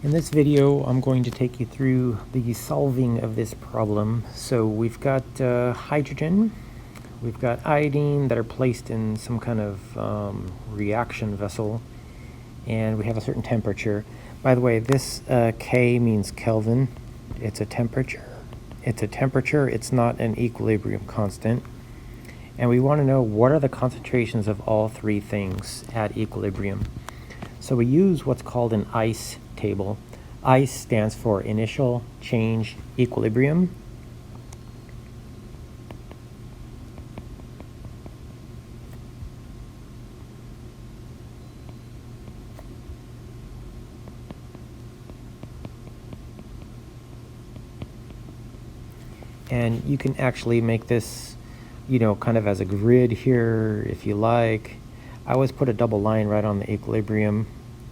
In this video, I'm going to take you through the solving of this problem. So we've got hydrogen, we've got iodine that are placed in some kind of reaction vessel, and we have a certain temperature. By the way, this K means Kelvin. It's a temperature. It's not an equilibrium constant. And we want to know what are the concentrations of all three things at equilibrium. So we use what's called an ICE table. ICE stands for Initial Change Equilibrium. And you can actually make this, kind of as a grid here if you like. I always put a double line right on the equilibrium,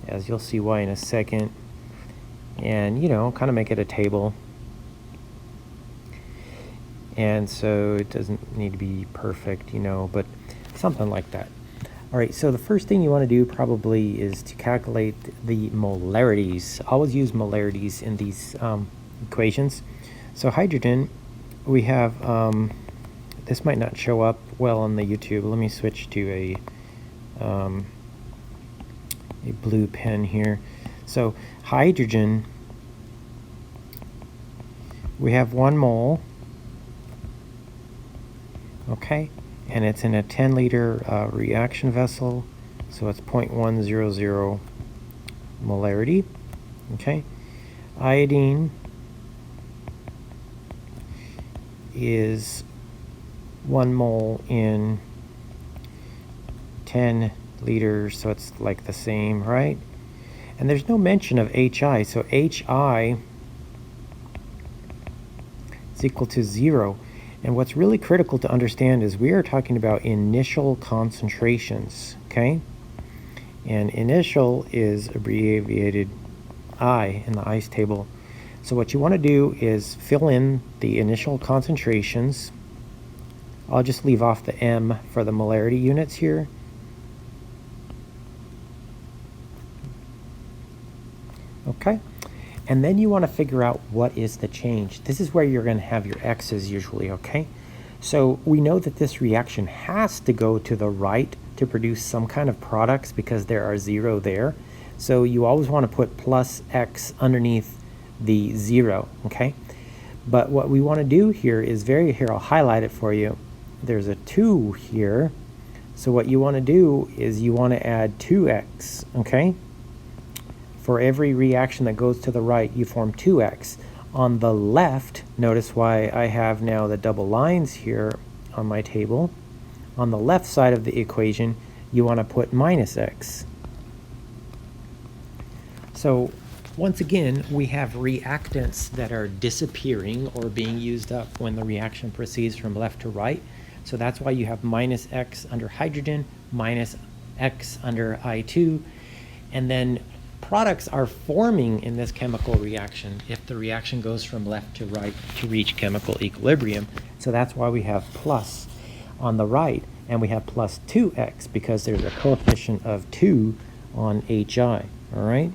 as you'll see why in a second. And, kind of make it a table. And so it doesn't need to be perfect, but something like that. All right, so the first thing you want to do probably is to calculate the molarities. Always use molarities in these equations. So hydrogen, we have, this might not show up well on the YouTube. Let me switch to a blue pen here. So hydrogen, we have 1 mole, okay, and it's in a 10-liter reaction vessel, so it's 0.100 molarity, okay. Iodine is 1 mole in 10 liters, so it's like the same, right? And there's no mention of HI, so HI is equal to 0. And what's really critical to understand is we are talking about initial concentrations, okay? And initial is abbreviated I in the ICE table. So what you want to do is fill in the initial concentrations. I'll just leave off the M for the molarity units here. Okay, and then you want to figure out what is the change. This is where you're going to have your X's usually, okay? So we know that this reaction has to go to the right to produce some kind of products because there are 0 there. So you always want to put plus X underneath the 0, okay? But what we want to do here is here, I'll highlight it for you. There's a 2 here. So what you want to do is you want to add 2X, okay? For every reaction that goes to the right, you form 2X. On the left, notice why I have now the double lines here on my table. On the left side of the equation, you want to put minus X. So once again, we have reactants that are disappearing or being used up when the reaction proceeds from left to right. So that's why you have minus X under hydrogen, minus X under I2, and then products are forming in this chemical reaction if the reaction goes from left to right to reach chemical equilibrium. So that's why we have plus on the right, and we have plus 2X because there's a coefficient of 2 on HI, all right?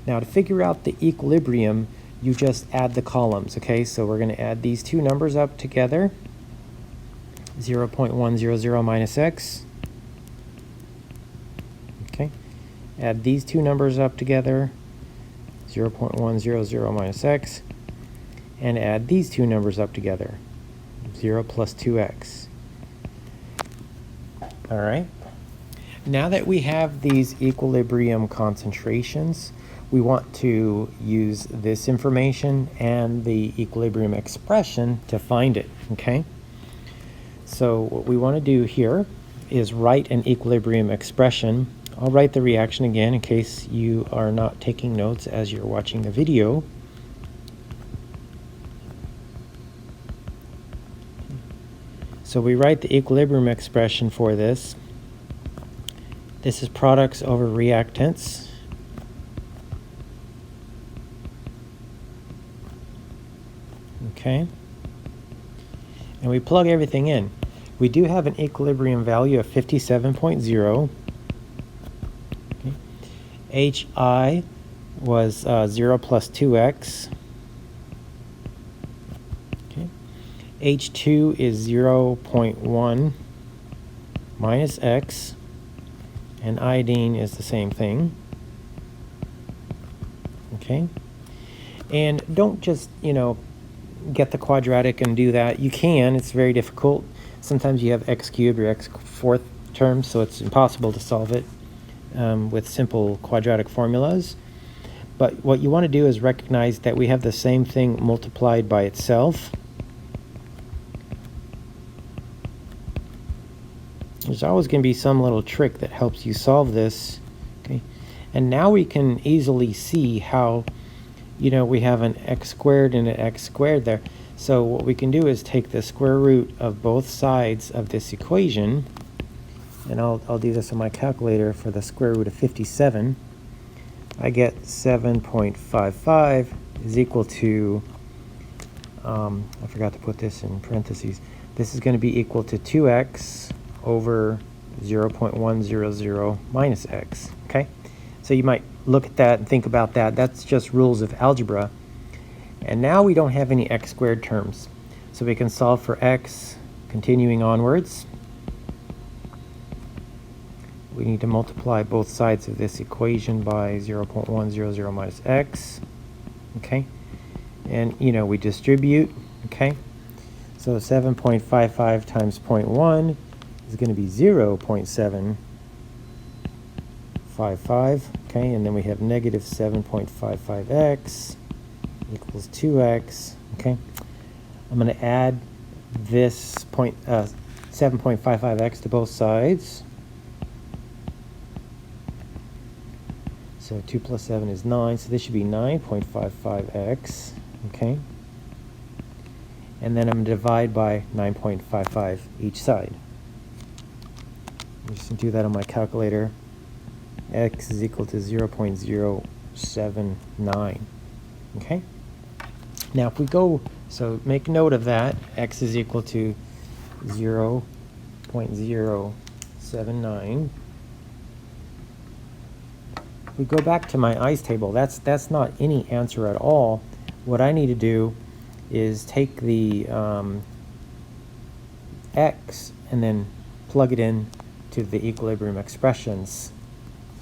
Now to figure out the equilibrium, you just add the columns, okay? So we're going to add these two numbers up together, 0.100 minus X, okay? Add these two numbers up together, 0.100 minus X, and add these two numbers up together, 0 plus 2X. All right. Now that we have these equilibrium concentrations, we want to use this information and the equilibrium expression to find it, okay? So what we want to do here is write an equilibrium expression. I'll write the reaction again in case you are not taking notes as you're watching the video. So we write the equilibrium expression for this. This is products over reactants. Okay. And we plug everything in. We do have an equilibrium value of 57.0. Okay. HI was 0 plus 2x. Okay. H2 is 0.1 minus x, and iodine is the same thing. Okay. And don't just, get the quadratic and do that. You can, it's very difficult. Sometimes you have x cubed or x fourth terms, so it's impossible to solve it with simple quadratic formulas. But what you want to do is recognize that we have the same thing multiplied by itself. There's always going to be some little trick that helps you solve this. Okay, and now we can easily see how, we have an x squared and an x squared there. So what we can do is take the square root of both sides of this equation, and I'll do this on my calculator for the square root of 57. I get 7.55 is equal to, I forgot to put this in parentheses. This is going to be equal to 2x over 0.100 minus x, okay? So you might look at that and think about that. That's just rules of algebra. And now we don't have any x squared terms. So we can solve for x continuing onwards. We need to multiply both sides of this equation by 0.100 minus x, okay? And, we distribute, okay? So 7.55 times 0.1 is going to be 0.755, okay? And then we have negative 7.55x equals 2x, okay? I'm going to add this 7.55x to both sides. So 2 plus 7 is 9, so this should be 9.55x, okay? And then I'm going to divide by 9.55 each side. I'm just going to do that on my calculator. X is equal to 0.079, okay? Now if we go, so make note of that, x is equal to 0.079. If we go back to my ice table, that's not any answer at all. What I need to do is take the x and then plug it in to the equilibrium expressions.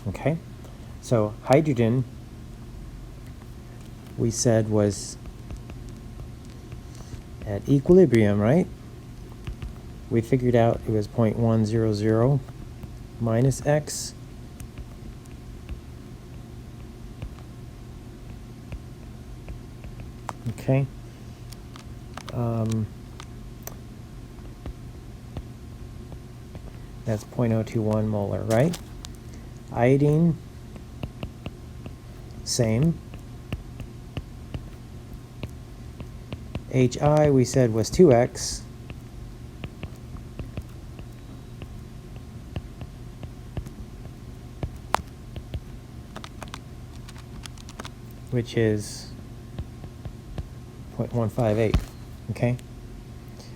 Okay, so hydrogen we said was at equilibrium, right? We figured out it was 0.100 minus x. Okay. That's 0.021 molar, right? Iodine, same. HI we said was 2x. Which is 0.158, okay?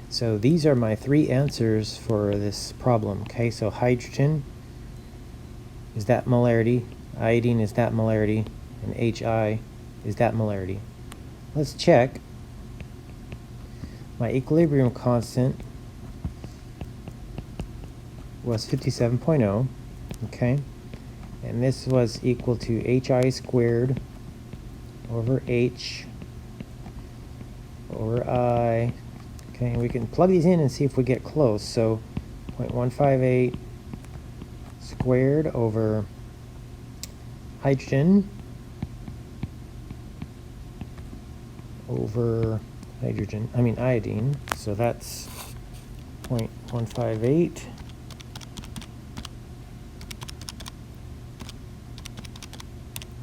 So these are my three answers for this problem, okay? So hydrogen is that molarity, iodine is that molarity, and HI is that molarity. Let's check. My equilibrium constant was 57.0, okay? And this was equal to HI squared over H over I. Okay, and we can plug these in and see if we get close. So 0.158 squared over hydrogen over iodine. So that's 0.158.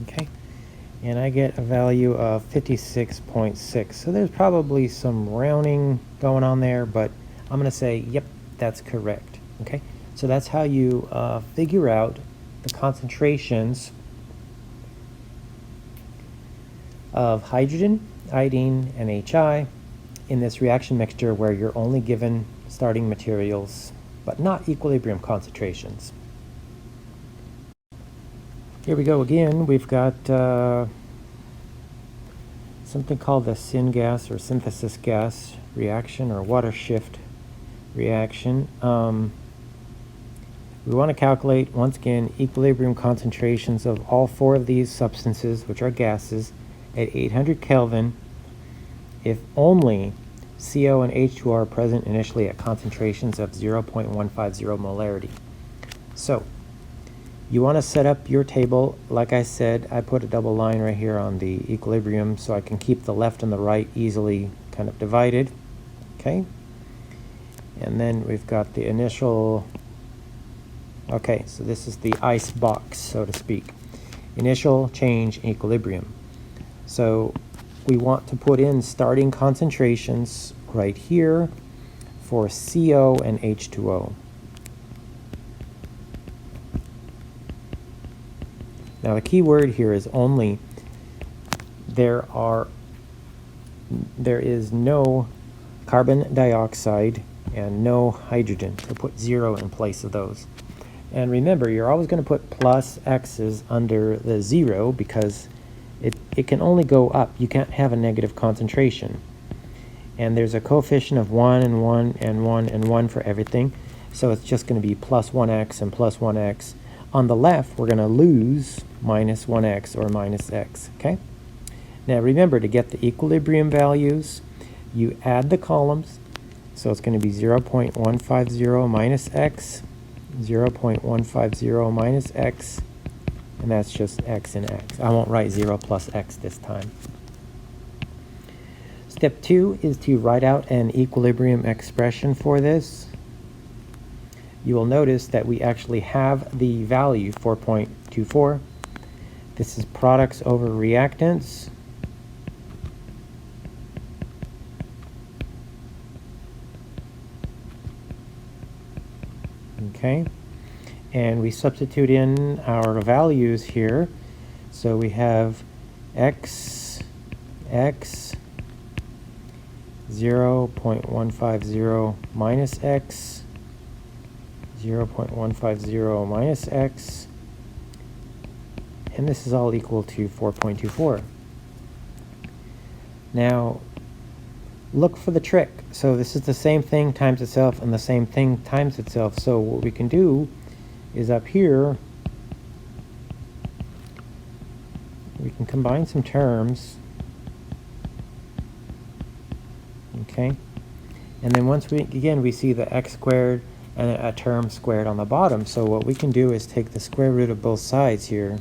Okay, and I get a value of 56.6. So there's probably some rounding going on there, but I'm going to say, yep, that's correct. Okay, so that's how you figure out the concentrations of hydrogen, iodine, and HI in this reaction mixture where you're only given starting materials, but not equilibrium concentrations. Here we go again. We've got something called the syngas or synthesis gas reaction or water shift reaction. We want to calculate, once again, equilibrium concentrations of all four of these substances, which are gases, at 800 Kelvin if only CO and H2O are present initially at concentrations of 0.150 molarity. So, you want to set up your table. Like I said, I put a double line right here on the equilibrium so I can keep the left and the right easily kind of divided. Okay? And then we've got the initial. Okay, so this is the ice box, so to speak. Initial change in equilibrium. So we want to put in starting concentrations right here for CO and H2O. Now the key word here is only. There is no carbon dioxide and no hydrogen. So put 0 in place of those. And remember, you're always going to put plus x's under the 0 because it can only go up. You can't have a negative concentration. And there's a coefficient of 1 and 1 and 1 and 1 for everything. So it's just going to be plus 1x and plus 1x. On the left, we're going to lose minus 1x or minus x. Okay? Now remember, to get the equilibrium values, you add the columns. So it's going to be 0.150 minus x, 0.150 minus x, and that's just x and x. I won't write 0 plus x this time. Step 2 is to write out an equilibrium expression for this. You will notice that we actually have the value 4.24. This is products over reactants. Okay, and we substitute in our values here. So we have x, 0.150 minus x, 0.150 minus x, and this is all equal to 4.24. Now, look for the trick. So this is the same thing times itself and the same thing times itself. So what we can do is up here, we can combine some terms. Okay. And then once we see the x squared and a term squared on the bottom. So what we can do is take the square root of both sides here.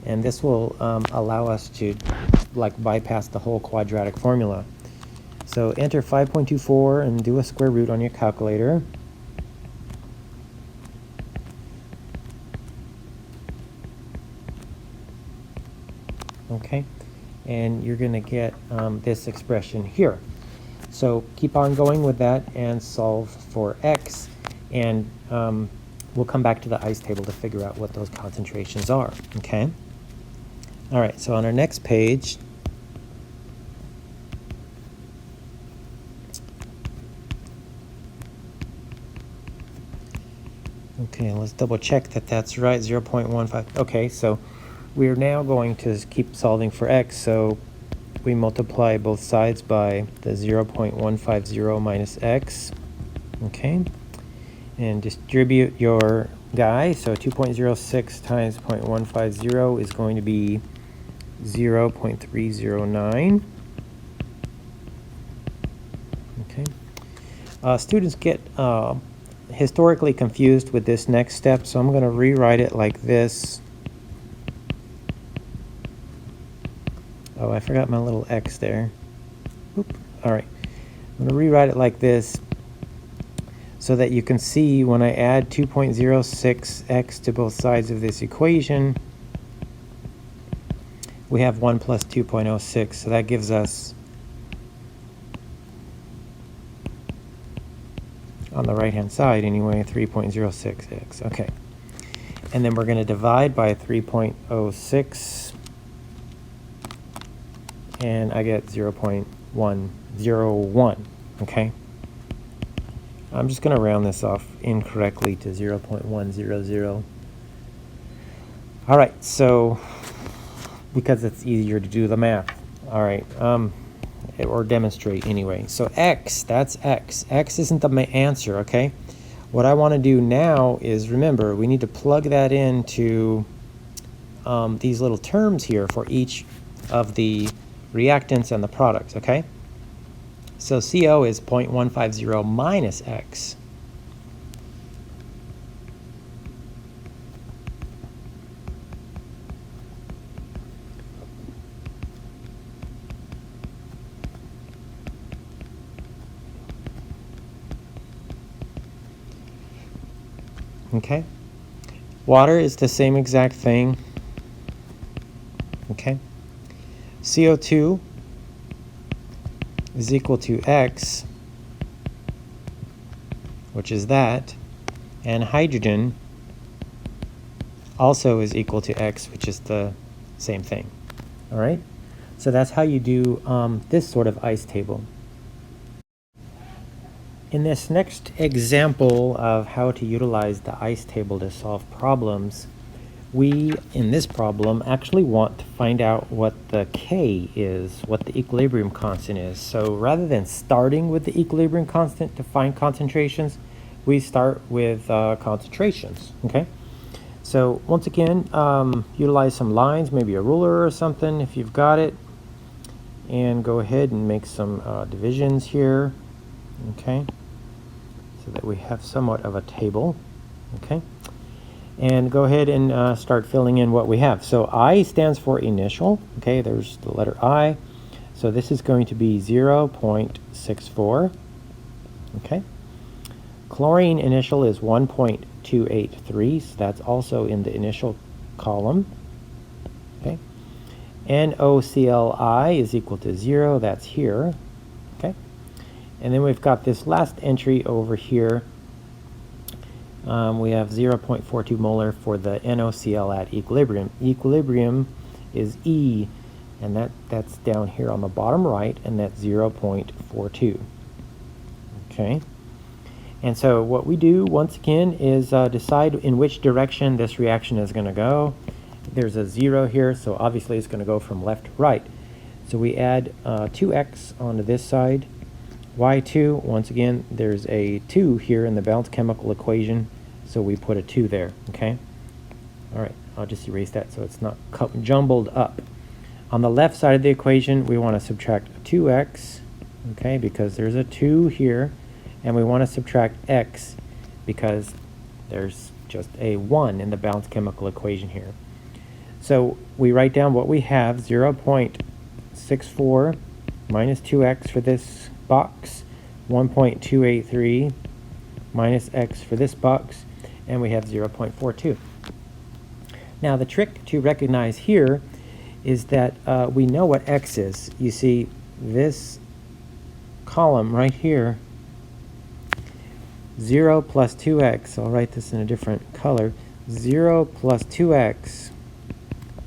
And this will allow us to bypass the whole quadratic formula. So enter 5.24 and do a square root on your calculator. Okay, and you're going to get this expression here. So keep on going with that and solve for x, and we'll come back to the ice table to figure out what those concentrations are. Okay. All right, so on our next page, okay, let's double check that that's right, 0.15. Okay, so we're now going to keep solving for x, so we multiply both sides by the 0.150 minus x, okay, and distribute your guy. So 2.06 times 0.150 is going to be 0.309. Okay. Students get historically confused with this next step, so I'm going to rewrite it like this. Oh, I forgot my little x there. Oop. All right. I'm going to rewrite it like this so that you can see when I add 2.06x to both sides of this equation, we have 1 plus 2.06, so that gives us, on the right-hand side anyway, 3.06x. Okay. And then we're going to divide by 3.06, and I get 0.101, okay? I'm just going to round this off incorrectly to 0.100. All right, so because it's easier to do the math. All right, or demonstrate anyway. So x, that's x. X isn't the answer, okay? What I want to do now is, remember, we need to plug that into these little terms here for each of the reactants and the products, okay? So CO is 0.150 minus X. Okay? Water is the same exact thing. Okay? CO2 is equal to X, which is that, and hydrogen also is equal to X, which is the same thing. All right? So that's how you do this sort of ice table. In this next example of how to utilize the ice table to solve problems, we, in this problem, actually want to find out what the K is, what the equilibrium constant is. So rather than starting with the equilibrium constant to find concentrations, we start with concentrations, okay? So once again, utilize some lines, maybe a ruler or something if you've got it, and go ahead and make some divisions here, okay? So that we have somewhat of a table, okay? And go ahead and start filling in what we have. So I stands for initial, okay? There's the letter I. So this is going to be 0.64, okay? Chlorine initial is 1.283, so that's also in the initial column, okay? NOClI is equal to 0, that's here, okay? And then we've got this last entry over here. We have 0.42 molar for the NOCl at equilibrium. Equilibrium is E, and that's down here on the bottom right, and that's 0.42. Okay? And so what we do, once again, is decide in which direction this reaction is going to go. There's a 0 here, so obviously it's going to go from left to right. So we add 2x onto this side. Y2, once again, there's a 2 here in the balanced chemical equation, so we put a 2 there, okay? All right, I'll just erase that so it's not jumbled up. On the left side of the equation, we want to subtract 2x, okay, because there's a 2 here, and we want to subtract x because there's just a 1 in the balanced chemical equation here. So we write down what we have, 0.64 minus 2x for this box, 1.283 minus x for this box, and we have 0.42. Now the trick to recognize here is that we know what x is. You see this column right here, 0 plus 2x, I'll write this in a different color, 0 plus 2x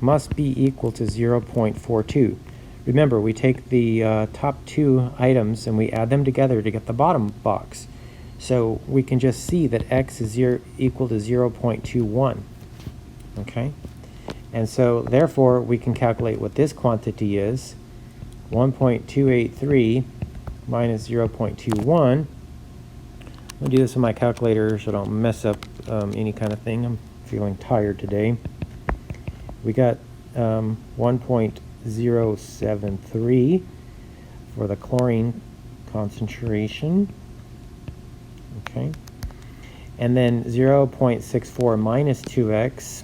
must be equal to 0.42. Remember, we take the top two items and we add them together to get the bottom box. So we can just see that x is equal to 0.21, okay? And so therefore we can calculate what this quantity is, 1.283 minus 0.21. I'll do this with my calculator so I don't mess up any kind of thing. I'm feeling tired today. We got 1.073 for the chlorine concentration, okay? And then 0.64 minus 2x.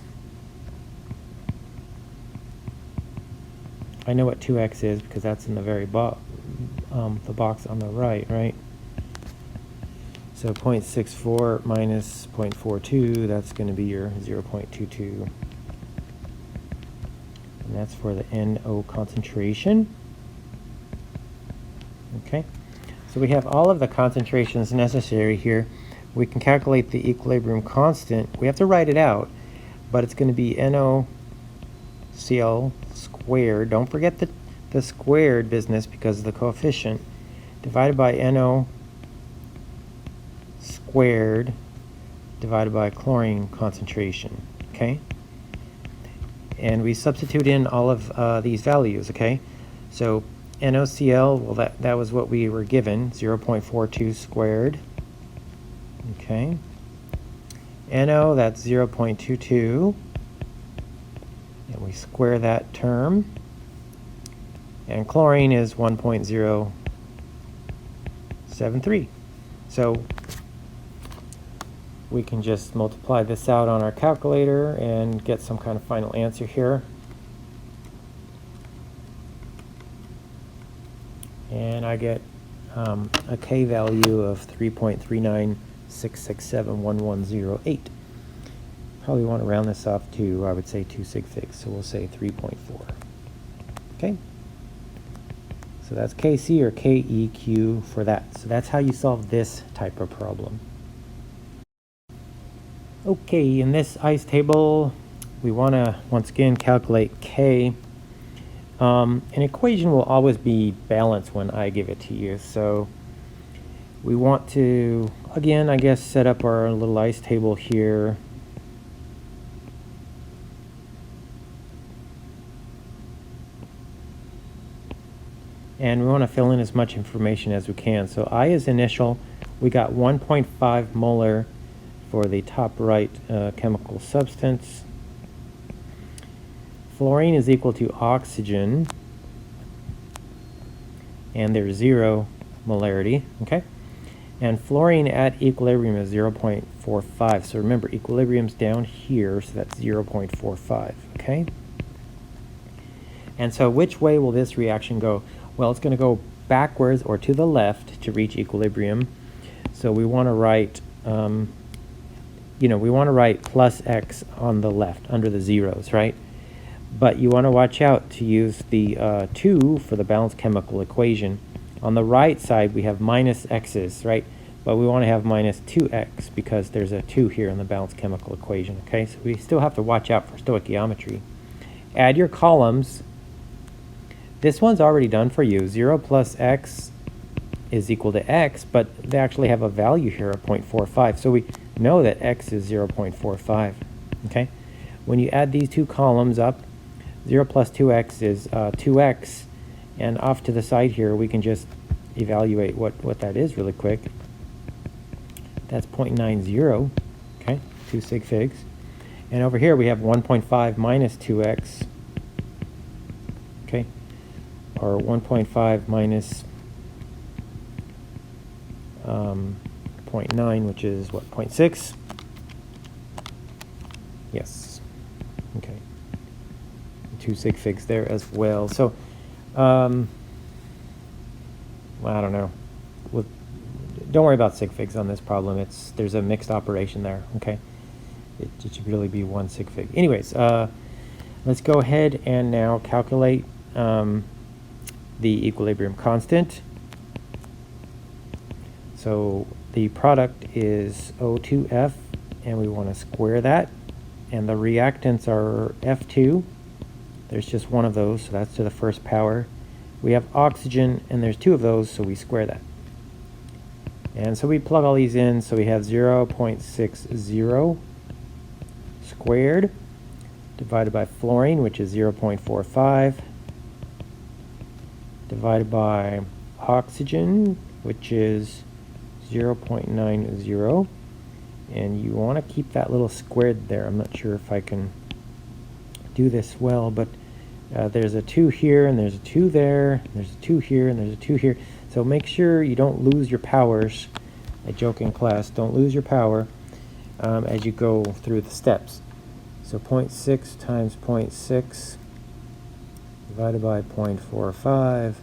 I know what 2x is because that's in the very the box on the right, right? So 0.64 minus 0.42, that's going to be your 0.22. And that's for the NO concentration. Okay, so we have all of the concentrations necessary here. We can calculate the equilibrium constant. We have to write it out, but it's going to be NOCl squared. Don't forget the squared business because of the coefficient, divided by NO squared divided by chlorine concentration, okay? and we substitute in all of these values, okay? So NaCl, well, that was what we were given, 0.42 squared, okay? NO, that's 0.22, and we square that term. And chlorine is 1.073. So we can just multiply this out on our calculator and get some kind of final answer here. And I get a K value of 3.3966671108. Probably want to round this off to, I would say, 2 sig figs, so we'll say 3.4. Okay? So that's KC or KEQ for that. So that's how you solve this type of problem. Okay, in this ICE table, we want to, once again, calculate K. An equation will always be balanced when I give it to you. So we want to, again, I guess, set up our little ICE table here. And we want to fill in as much information as we can. So I is initial. We got 1.5 molar for the top right chemical substance. Fluorine is equal to oxygen, and there's 0 molarity, okay? And fluorine at equilibrium is 0.45. So remember, equilibrium's down here, so that's 0.45, okay? And so which way will this reaction go? Well, it's going to go backwards or to the left to reach equilibrium. So we want to write, we want to write plus x on the left under the zeros, right? But you want to watch out to use the 2 for the balanced chemical equation. On the right side, we have minus x's, right? But we want to have minus 2x because there's a 2 here in the balanced chemical equation, okay? So we still have to watch out for stoichiometry. Add your columns. This one's already done for you. 0 plus x is equal to x, but they actually have a value here of 0.45. So we know that x is 0.45, okay? When you add these two columns up, 0 plus 2x is 2x, and off to the side here, we can just evaluate what that is really quick. That's 0.90, okay, 2 sig figs. And over here, we have 1.5 minus 2x, okay, or 1.5 minus 0.9, which is what, 0.6? Yes, okay. 2 sig figs there as well. So, well, I don't know. Don't worry about sig figs on this problem. There's a mixed operation there, okay? It should really be 1 sig fig. Anyways, let's go ahead and now calculate the equilibrium constant. So the product is O2F, and we want to square that. And the reactants are F2. There's just one of those, so that's to the first power. We have oxygen, and there's 2 of those, so we square that. And so we plug all these in, so we have 0.60 squared divided by fluorine, which is 0.45, divided by oxygen, which is 0.90. And you want to keep that little squared there. I'm not sure if I can do this well, but there's a 2 here, and there's a 2 there, and there's a 2 here, and there's a 2 here. So make sure you don't lose your powers. I joke in class, don't lose your power as you go through the steps. So 0.6 times 0.6 divided by 0.45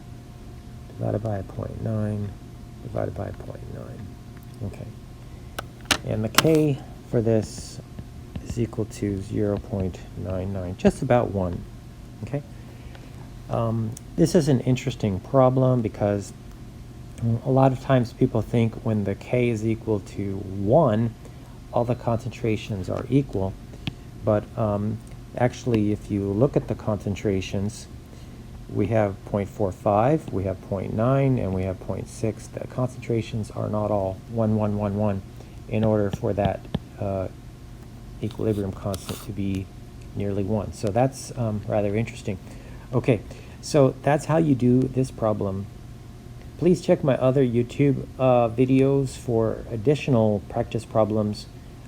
divided by 0.9 divided by 0.9. Okay. And the K for this is equal to 0.99, just about 1. Okay. This is an interesting problem because a lot of times people think when the K is equal to 1, all the concentrations are equal. But actually, if you look at the concentrations, we have 0.45, we have 0.9, and we have 0.6. The concentrations are not all 1, 1, 1, 1 in order for that equilibrium constant to be nearly 1. So that's rather interesting. Okay, so that's how you do this problem. Please check my other YouTube videos for additional practice problems.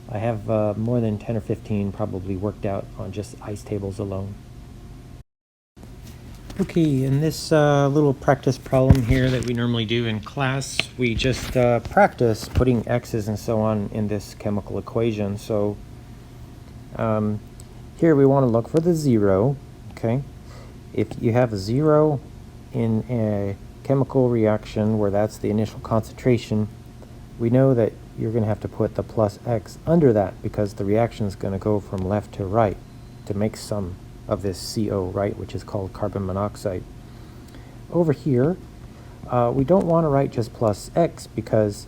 I have more than 10 or 15 probably worked out on just ice tables alone. Okay, in this little practice problem here that we normally do in class, we just practice putting x's and so on in this chemical equation. So here we want to look for the 0, okay? If you have a 0 in a chemical reaction where that's the initial concentration, we know that you're going to have to put the plus x under that because the reaction is going to go from left to right to make some of this CO, right, which is called carbon monoxide. Over here, we don't want to write just plus x because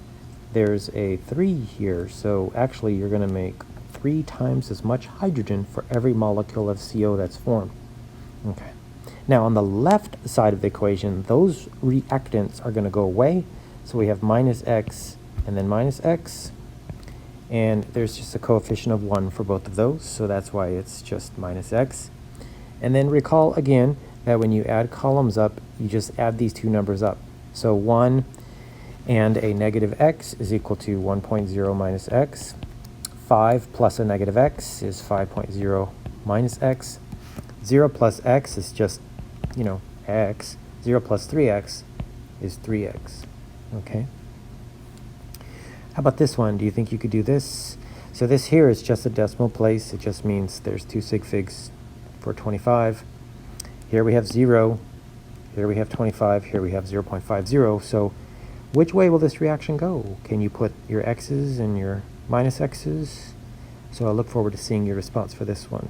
there's a 3 here, so actually you're going to make 3 times as much hydrogen for every molecule of CO that's formed. Okay. Now on the left side of the equation, those reactants are going to go away, so we have minus x and then minus x, and there's just a coefficient of 1 for both of those, so that's why it's just minus x. And then recall again that when you add columns up, you just add these two numbers up. So 1 and a negative x is equal to 1.0 minus x. 5 plus a negative x is 5.0 minus x. 0 plus x is just, x. 0 plus 3x is 3x. Okay? How about this one? Do you think you could do this? So this here is just a decimal place. It just means there's 2 sig figs for 25. Here we have 0. Here we have 25. Here we have 0.50. So which way will this reaction go? Can you put your x's and your minus x's? So I look forward to seeing your response for this one.